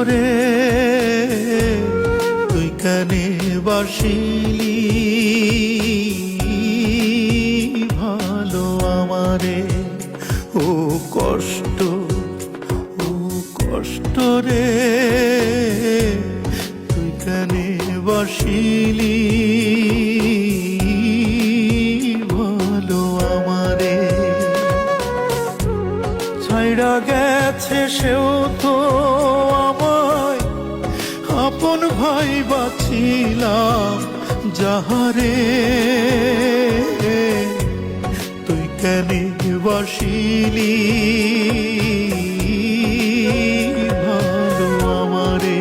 রে তুই কেনে বাসিলি ভালো আমারে। ও কষ্ট রে তুই কেনে বাসিলি ভালো আমারে। ছাইড়া গেছে সেও তো আমায় আপন ভাই বাছিলাম যাহারে। তুই কেনে বাসিলি ভালো আমারে।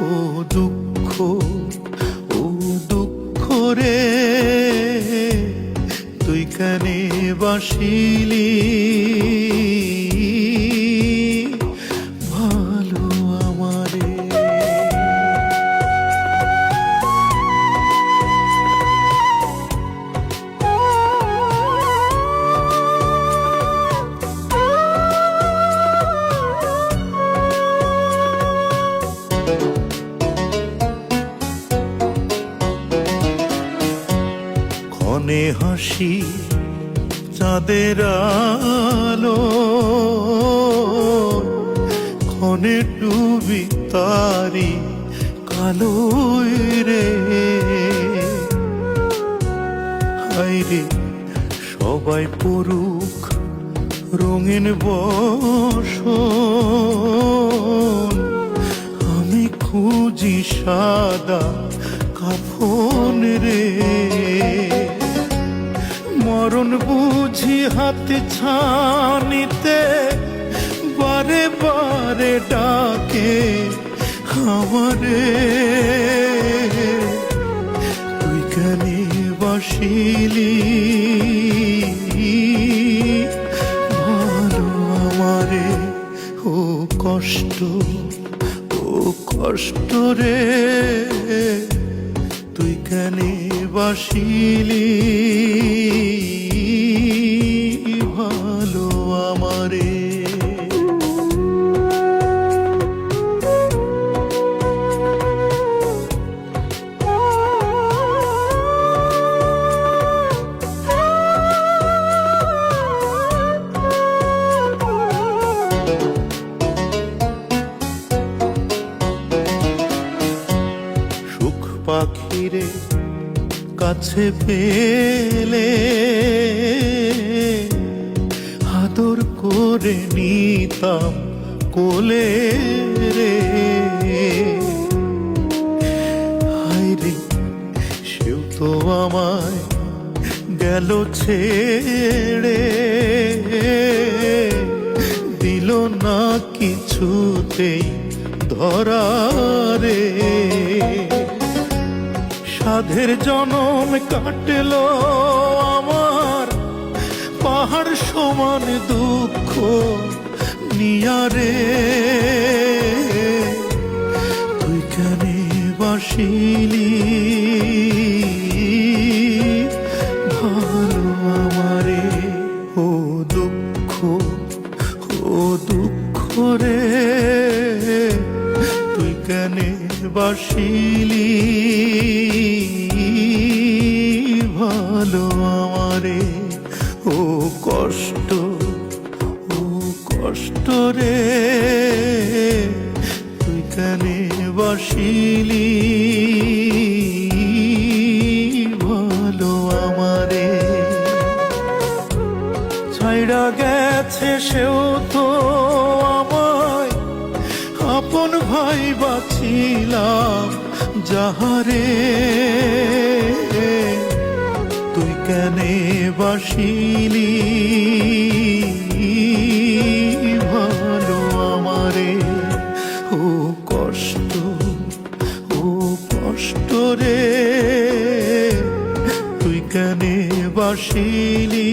ও দুঃখ রে তুই কেনে বাসিলি ভালো আমারে। ক্ষণে হাসি চাঁদের আলো, ক্ষণে ডুবি তারি কালো রে। হায়রে সবাই পড়ুক রঙিন বসন, আমি খুঁজি সাদা কাফন রে। মরণ বুঝি হাতে ছানিতে বারে বারে ডাকে আমারে। তুই কেনে বাসিলি ভালো আমারে। ও কষ্ট রে তুই কেনে বাসিলি ভালো আমারে। সুখ পাখিরে কাছে পেলে আদর করে নিতাম কোলে রে। হায়রে সেও তো আমায় গেল ছেড়ে, দিল না কিছুতেই ধরা রে। সাধের জনম কাটলো আমার পাহাড় সমান দুঃখ নিয়ারে। তুই কেনে বাসিলি ভালো আমারে। ও দুঃখ রে তুই কেনে বাসিলি ভালো আমারে। ও কষ্ট রে তুই কেনে বাসিলি ভালো আমারে। ছাইড়া গেছে সেও তো আমায় আপন ভাই বাছিলাম যাহারে। তুই কেনে বাসিলি ভালো আমারে। ও কষ্ট রে তুই কেনে বাসিলি